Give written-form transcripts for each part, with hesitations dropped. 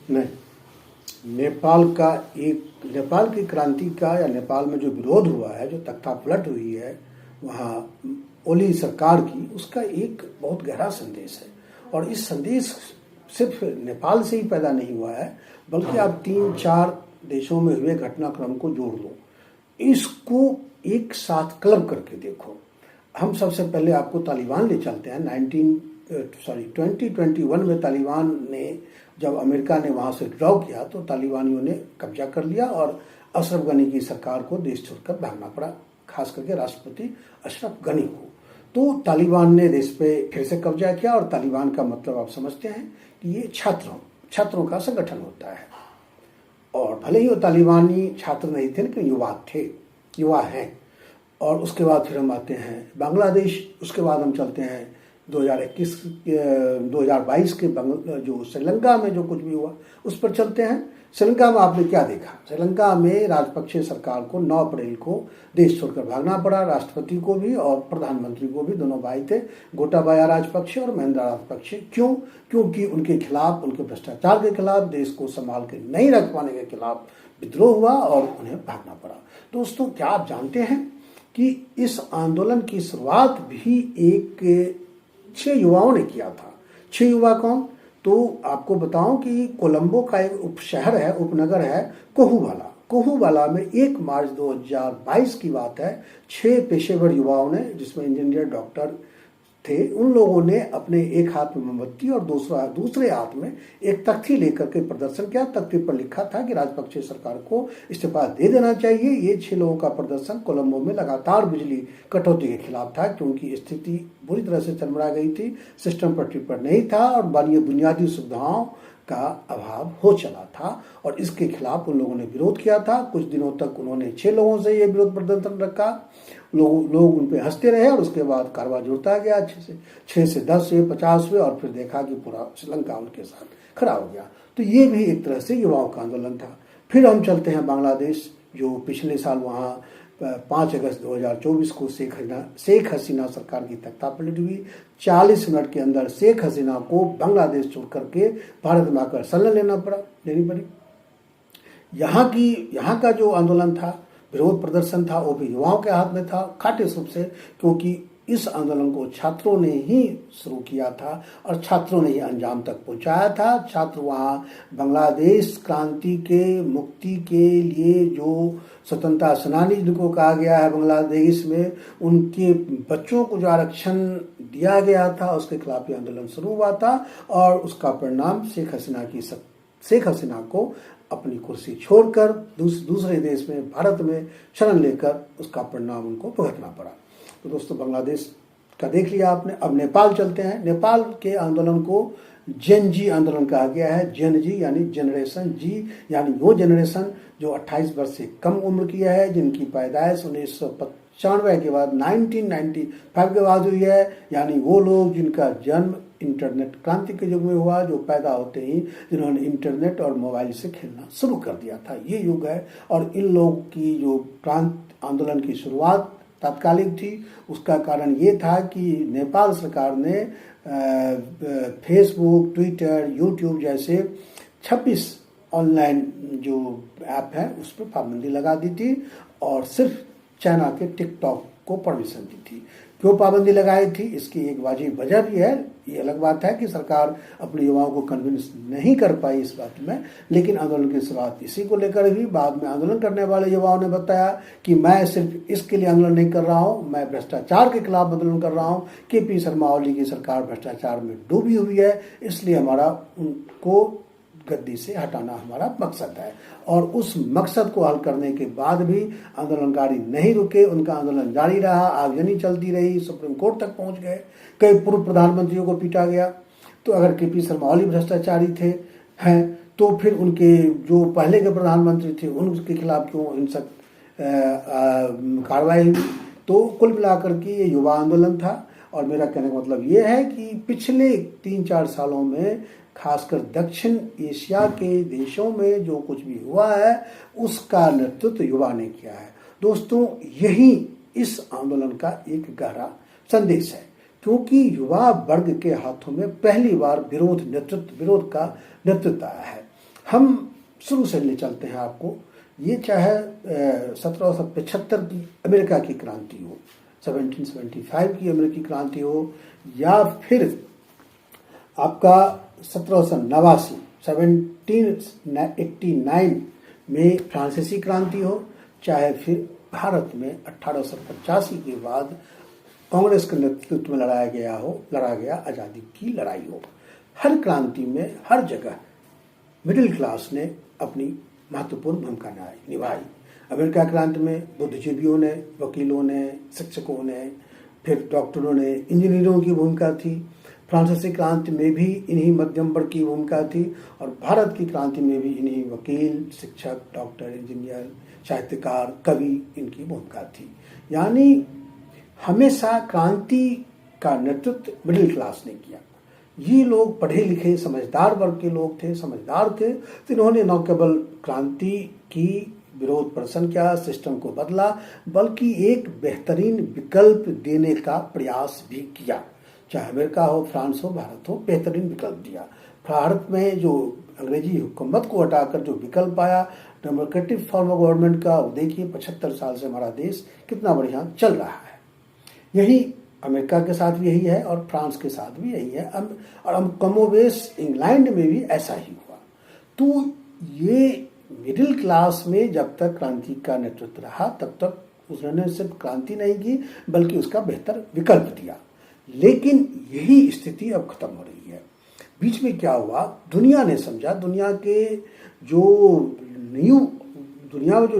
नहीं, नेपाल की क्रांति का या नेपाल में जो विरोध हुआ है, जो तख्तापलट हुई है वहाँ ओली सरकार की, उसका एक बहुत गहरा संदेश है। और इस संदेश सिर्फ नेपाल से ही पैदा नहीं हुआ है, बल्कि आप 3-4 देशों में हुए घटनाक्रम को जोड़ लो, इसको एक साथ क्लब करके देखो। हम सबसे पहले आपको तालिबान ले चलते हैं। 2021 में तालिबान ने, जब अमेरिका ने वहाँ से ड्रॉ किया तो तालिबानियों ने कब्जा कर लिया और अशरफ गनी की सरकार को देश छोड़कर भागना पड़ा, खास करके राष्ट्रपति अशरफ गनी को। तो तालिबान ने देश पे फिर से कब्जा किया, और तालिबान का मतलब आप समझते हैं कि ये छात्रों का संगठन होता है। और भले ही वो तालिबानी छात्र नहीं थे, लेकिन युवा हैं। और उसके बाद फिर हम आते हैं बांग्लादेश, उसके बाद हम चलते हैं 2022 के जो श्रीलंका में जो कुछ भी हुआ उस पर चलते हैं। श्रीलंका में आपने क्या देखा? श्रीलंका में राजपक्षे सरकार को 9 अप्रैल को देश छोड़कर भागना पड़ा, राष्ट्रपति को भी और प्रधानमंत्री को भी। दोनों भाई थे, गोटाबाया राजपक्षे और महिंद्रा राजपक्षे। क्यों? क्योंकि उनके खिलाफ, उनके भ्रष्टाचार के खिलाफ, देश को संभाल के नहीं रख पाने के खिलाफ विद्रोह हुआ और उन्हें भागना पड़ा। दोस्तों, क्या आप जानते हैं कि इस आंदोलन की शुरुआत भी 6 युवाओं ने किया था। 6 युवा कौन? तो आपको बताऊं कि कोलंबो का एक उपनगर है कोहुवाला में 1 मार्च 2022 की बात है। 6 पेशेवर युवाओं ने, जिसमें इंजीनियर, डॉक्टर थे, उन लोगों ने अपने एक हाथ में मोमबत्ती और दूसरे हाथ में एक तख्ती लेकर के प्रदर्शन किया। तख्ती पर लिखा था कि राजपक्षे सरकार को इस्तीफा दे देना चाहिए। ये 6 लोगों का प्रदर्शन कोलंबो में लगातार बिजली कटौती के खिलाफ था, क्योंकि स्थिति बुरी तरह से चरमरा गई थी, सिस्टम पटरी पर नहीं था और बुनियादी सुविधाओं का अभाव हो चला था। और इसके खिलाफ उन लोगों ने विरोध किया था। कुछ दिनों तक उन्होंने 6 लोगों से ये विरोध प्रदर्शन रखा। लोग उन पे हंसते रहे और उसके बाद कारवां जुड़ता गया। 6 से 10 हुए, 50 हुए और फिर देखा कि पूरा श्रीलंका उनके साथ खड़ा हो गया। तो ये भी एक तरह से युवाओं का आंदोलन था। फिर हम चलते हैं बांग्लादेश, जो पिछले साल वहाँ 5 अगस्त 2024 को शेख हसीना सरकार की तख्तापलट हुई। 40 मिनट के अंदर शेख हसीना को बांग्लादेश छोड़ करके भारत में आकर शरण लेनी पड़ी। यहाँ का जो आंदोलन था, विरोध प्रदर्शन था, वो भी युवाओं के हाथ में था, खाटे रूप से, क्योंकि इस आंदोलन को छात्रों ने ही शुरू किया था और छात्रों ने ही अंजाम तक पहुंचाया था। छात्र वहाँ बांग्लादेश क्रांति के मुक्ति के लिए जो स्वतंत्रता सेनानी जिनको कहा गया है बांग्लादेश में, उनके बच्चों को जो आरक्षण दिया गया था, उसके खिलाफ ये आंदोलन शुरू हुआ था। और उसका परिणाम शेख हसीना को अपनी कुर्सी छोड़कर दूसरे देश में, भारत में शरण लेकर उसका परिणाम उनको भुगतना पड़ा। तो दोस्तों, बांग्लादेश का देख लिया आपने। अब नेपाल चलते हैं। नेपाल के आंदोलन को जेन जी आंदोलन कहा गया है। जेन जी यानी जनरेशन जी, यानी वो जनरेशन जो 28 वर्ष से कम उम्र की है, जिनकी पैदाइश 1995 के बाद 1995 के बाद हुई है। यानी वो लोग जिनका जन्म इंटरनेट क्रांति के युग में हुआ, जो पैदा होते ही जिन्होंने इंटरनेट और मोबाइल से खेलना शुरू कर दिया था, ये युग है। और इन लोग की जो आंदोलन की शुरुआत तात्कालिक थी, उसका कारण ये था कि नेपाल सरकार ने फेसबुक, ट्विटर, यूट्यूब जैसे 26 ऑनलाइन जो ऐप है उस पर पाबंदी लगा दी थी और सिर्फ चाइना के टिकटॉक को परमिशन दी थी। क्यों पाबंदी लगाई थी, इसकी एक वाजिब वजह भी है। ये अलग बात है कि सरकार अपने युवाओं को कन्विंस नहीं कर पाई इस बात में, लेकिन आंदोलन की शुरुआत इसी को लेकर हुई। बाद में आंदोलन करने वाले युवाओं ने बताया कि मैं सिर्फ इसके लिए आंदोलन नहीं कर रहा हूँ, मैं भ्रष्टाचार के खिलाफ आंदोलन कर रहा हूँ। KP शर्मा ओली की सरकार भ्रष्टाचार में डूबी हुई है, इसलिए हमारा उनको गद्दी से हटाना हमारा मकसद है। और उस मकसद को हल करने के बाद भी आंदोलनकारी नहीं रुके, उनका आंदोलन जारी रहा, आगजनी चलती रही, सुप्रीम कोर्ट तक पहुंच गए, कई पूर्व प्रधानमंत्रियों को पीटा गया। तो अगर KP शर्मा ओली भ्रष्टाचारी हैं तो फिर उनके जो पहले के प्रधानमंत्री थे उनके खिलाफ क्यों हिंसक कार्रवाई हुई। तो कुल मिलाकर के ये युवा आंदोलन था। और मेरा कहने का मतलब ये है कि पिछले 3-4 सालों में खासकर दक्षिण एशिया के देशों में जो कुछ भी हुआ है उसका नेतृत्व युवा ने किया है। दोस्तों, यही इस आंदोलन का एक गहरा संदेश है, क्योंकि युवा वर्ग के हाथों में पहली बार विरोध का नेतृत्व आया है। हम शुरू से ले चलते हैं आपको। ये चाहे 1775 की अमेरिका की क्रांति हो, 1775 की अमेरिकी क्रांति हो, या फिर आपका 1789 1789 में फ्रांसीसी क्रांति हो, चाहे फिर भारत में 1885 के बाद कांग्रेस के नेतृत्व में लड़ा गया आज़ादी की लड़ाई हो। हर क्रांति में हर जगह मिडिल क्लास ने अपनी महत्वपूर्ण भूमिका निभाई। अमेरिका क्रांति में बुद्धिजीवियों ने, वकीलों ने, शिक्षकों ने, फिर डॉक्टरों ने, इंजीनियरों की भूमिका थी। फ्रांसीसी क्रांति में भी इन्हीं मध्यम वर्ग की भूमिका थी, और भारत की क्रांति में भी इन्हीं वकील, शिक्षक, डॉक्टर, इंजीनियर, साहित्यकार, कवि, इनकी भूमिका थी। यानी हमेशा क्रांति का नेतृत्व मिडिल क्लास ने किया। ये लोग पढ़े लिखे समझदार वर्ग के लोग थे, समझदार थे, तो इन्होंने न केवल क्रांति की विरोध प्रदर्शन किया, सिस्टम को बदला, बल्कि एक बेहतरीन विकल्प देने का प्रयास भी किया। चाहे अमेरिका हो, फ्रांस हो, भारत हो, बेहतरीन विकल्प दिया। भारत में जो अंग्रेजी हुकूमत को हटाकर जो विकल्प आया डेमोक्रेटिक फॉर्म ऑफ गवर्नमेंट का, देखिए 75 साल से हमारा देश कितना बढ़िया चल रहा है। यही अमेरिका के साथ भी यही है, और फ्रांस के साथ भी यही है, और कमोबेश इंग्लैंड में भी ऐसा ही हुआ। तो ये मिडिल क्लास में जब तक क्रांति का नेतृत्व रहा, तब तक उसने सिर्फ क्रांति नहीं की, बल्कि उसका बेहतर विकल्प दिया। लेकिन यही स्थिति अब खत्म हो रही है। बीच में क्या हुआ, दुनिया ने समझा, दुनिया में जो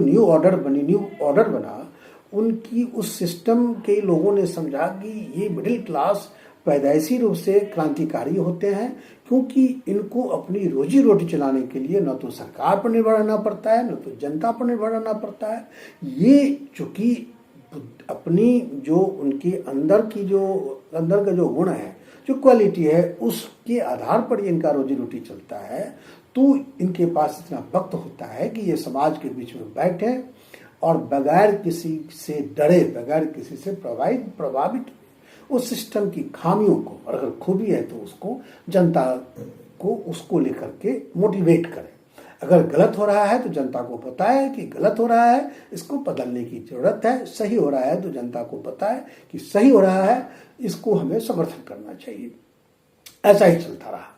न्यू ऑर्डर बना, उनकी उस सिस्टम के लोगों ने समझा कि ये मिडिल क्लास पैदाइशी रूप से क्रांतिकारी होते हैं, क्योंकि इनको अपनी रोजी रोटी चलाने के लिए न तो सरकार पर निर्भर रहना पड़ता है, न तो जनता पर निर्भर रहना पड़ता है। ये चूंकि अपनी जो उनके अंदर का जो गुण है, जो क्वालिटी है, उसके आधार पर इनका रोजी रोटी चलता है। तो इनके पास इतना वक्त होता है कि ये समाज के बीच में बैठे और बगैर किसी से डरे, बगैर किसी से प्रभावित उस सिस्टम की खामियों को, और अगर खूबी है तो उसको जनता को उसको लेकर के मोटिवेट करें। अगर गलत हो रहा है तो जनता को पता है कि गलत हो रहा है, इसको बदलने की जरूरत है। सही हो रहा है तो जनता को पता है कि सही हो रहा है, इसको हमें समर्थन करना चाहिए। ऐसा ही चलता रहा,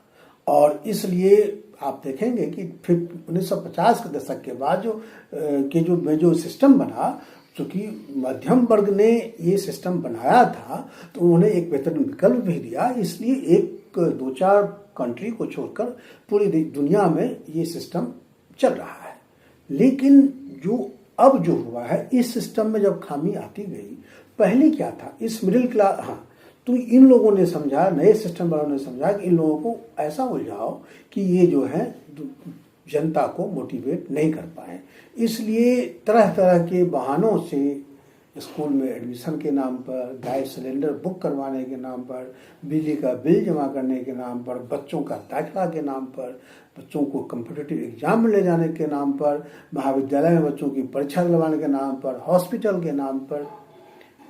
और इसलिए आप देखेंगे कि फिर 1950 के दशक के बाद जो सिस्टम बना, चूंकि मध्यम वर्ग ने ये सिस्टम बनाया था, तो उन्होंने एक बेहतरीन विकल्प भी दिया। इसलिए एक 2-4 कंट्री को छोड़कर पूरी दुनिया में ये सिस्टम चल रहा है। लेकिन अब जो हुआ है, इस सिस्टम में जब खामी आती गई, पहले क्या था, इस मिडिल क्लास, तो इन लोगों ने समझा, नए सिस्टम वालों ने समझा कि इन लोगों को ऐसा उलझाओ कि ये जो है जनता को मोटिवेट नहीं कर पाए। इसलिए तरह तरह के बहानों से स्कूल में एडमिशन के नाम पर, गैस सिलेंडर बुक करवाने के नाम पर, बिजली का बिल जमा करने के नाम पर, बच्चों का दाखिला के नाम पर, बच्चों को कम्पिटिटिव एग्जाम में ले जाने के नाम पर, महाविद्यालय में बच्चों की परीक्षा दिलवाने के नाम पर, हॉस्पिटल के नाम पर,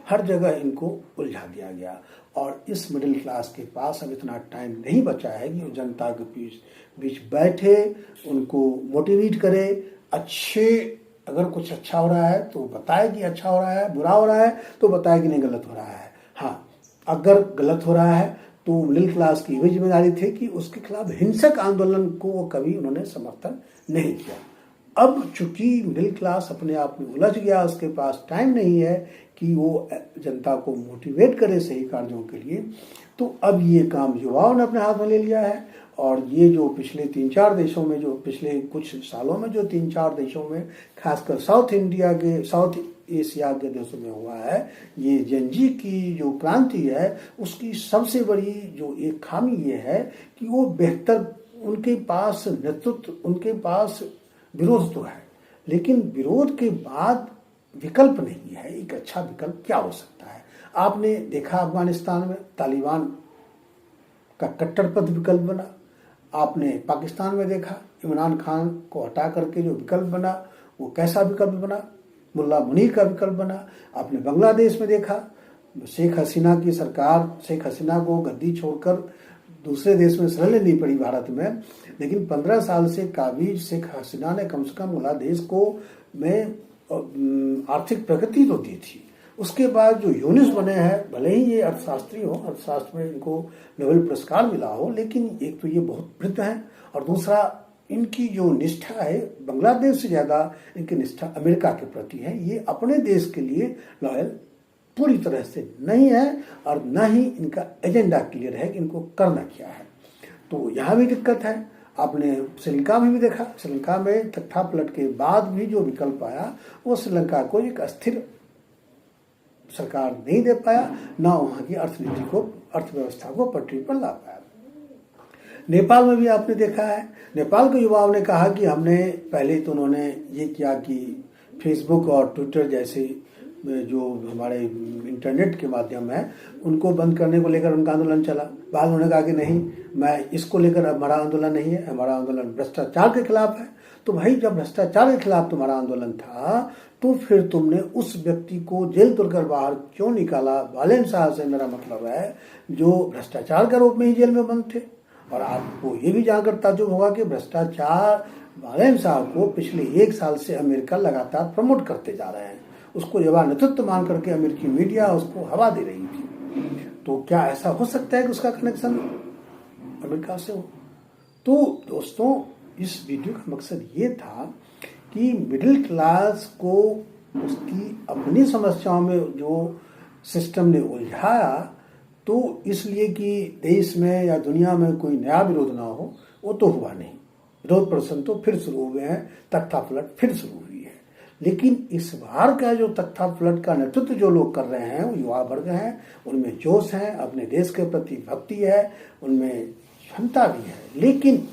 हर जगह इनको उलझा दिया गया। और इस मिडिल क्लास के पास अब इतना टाइम नहीं बचा है कि वो जनता के बीच बैठे, उनको मोटिवेट करे। अगर कुछ अच्छा हो रहा है तो बताए कि अच्छा हो रहा है, बुरा हो रहा है तो बताए कि नहीं गलत हो रहा है। अगर गलत हो रहा है तो मिडिल क्लास की यही जिम्मेदारी थी कि उसके खिलाफ हिंसक आंदोलन को कभी उन्होंने समर्थन नहीं किया। अब चूंकि मिडिल क्लास अपने आप में उलझ गया, उसके पास टाइम नहीं है कि वो जनता को मोटिवेट करे सही कार्यों के लिए, तो अब ये काम युवाओं ने अपने हाथ में ले लिया है। और ये जो पिछले 3-4 देशों में, जो पिछले कुछ सालों में जो 3-4 देशों में, खासकर साउथ एशिया के देशों में हुआ है, ये जेनजी की जो क्रांति है, उसकी सबसे बड़ी जो एक खामी ये है कि वो बेहतर, उनके पास नेतृत्व, उनके पास विरोध तो है, लेकिन विरोध के बाद विकल्प नहीं है। एक अच्छा विकल्प क्या हो सकता है? आपने देखा अफगानिस्तान में तालिबान का कट्टरपंथ विकल्प बना, आपने पाकिस्तान में देखा इमरान खान को हटा करके जो विकल्प बना वो कैसा विकल्प बना, मुल्ला मुनीर का विकल्प बना। आपने बांग्लादेश में देखा शेख हसीना की सरकार, शेख हसीना को गद्दी छोड़कर दूसरे देश में शरण लेनी पड़ी भारत में, लेकिन 15 साल से काबिज शेख हसीना ने कम से कम बांग्लादेश को में आर्थिक प्रगति तो दी थी। उसके बाद जो यूनिस बने हैं, भले ही ये अर्थशास्त्री हो, अर्थशास्त्र में इनको नोबेल पुरस्कार मिला हो, लेकिन एक तो ये बहुत वृद्ध हैं और दूसरा इनकी जो निष्ठा है बांग्लादेश से ज़्यादा इनकी निष्ठा अमेरिका के प्रति है। ये अपने देश के लिए लॉयल पूरी तरह से नहीं है और न ही इनका एजेंडा क्लियर है कि इनको करना क्या है। तो यहाँ भी दिक्कत है। आपने श्रीलंका में भी देखा, श्रीलंका में तख्तापलट के बाद भी जो विकल्प आया वो श्रीलंका को एक अस्थिर सरकार नहीं दे पाया, न वहाँ की अर्थनीति को, अर्थव्यवस्था को पटरी पर ला पाया। नेपाल में भी आपने देखा है, नेपाल के युवाओं ने कहा कि हमने पहले तो उन्होंने ये किया कि फेसबुक और ट्विटर जैसे जो हमारे इंटरनेट के माध्यम है उनको बंद करने को लेकर उनका आंदोलन चला। बाद उन्होंने कहा कि नहीं, मैं इसको लेकर हमारा आंदोलन नहीं है, हमारा आंदोलन भ्रष्टाचार के खिलाफ है। तो भाई जब भ्रष्टाचार के खिलाफ तुम्हारा आंदोलन था तो फिर तुमने उस व्यक्ति को जेल तोड़कर बाहर क्यों निकाला? बालेन साहब से मेरा मतलब है जो भ्रष्टाचार के आरोप में ही जेल में बंद थे। और आपको ये भी जानकर ताज्जुब होगा कि भ्रष्टाचार बालेन साहब को पिछले 1 साल से अमेरिका लगातार प्रमोट करते जा रहे हैं। उसको युवा नेतृत्व मान करके अमेरिकी मीडिया उसको हवा दे रही थी। तो क्या ऐसा हो सकता है कि उसका कनेक्शन अमेरिका से हो? तो दोस्तों, इस वीडियो का मकसद ये था कि मिडिल क्लास को उसकी अपनी समस्याओं में जो सिस्टम ने उलझाया, तो इसलिए कि देश में या दुनिया में कोई नया विरोध ना हो, वो तो हुआ नहीं। विरोध प्रदर्शन तो फिर शुरू हुए हैं, तख्तापलट फिर शुरू हुई है। लेकिन इस बार का जो तख्तापलट का नेतृत्व जो लोग कर रहे हैं वो युवा वर्ग हैं, उनमें जोश है, अपने देश के प्रति भक्ति है, उनमें क्षमता भी है, लेकिन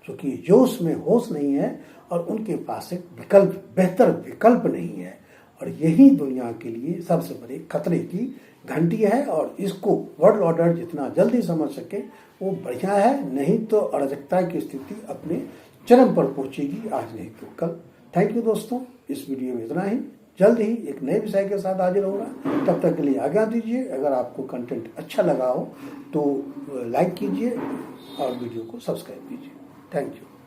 चूंकि जोश में होश नहीं है और उनके पास एक विकल्प, बेहतर विकल्प नहीं है। और यही दुनिया के लिए सबसे बड़े खतरे की घंटी है। और इसको वर्ल्ड ऑर्डर जितना जल्दी समझ सके वो बढ़िया है, नहीं तो अराजकता की स्थिति अपने चरम पर पहुंचेगी, आज नहीं तो कल। थैंक यू दोस्तों, इस वीडियो में इतना ही। जल्द ही एक नए विषय के साथ हाजिर होगा, तब तक के लिए आज्ञा दीजिए। अगर आपको कंटेंट अच्छा लगा हो तो लाइक कीजिए और वीडियो को सब्सक्राइब कीजिए। Thank you.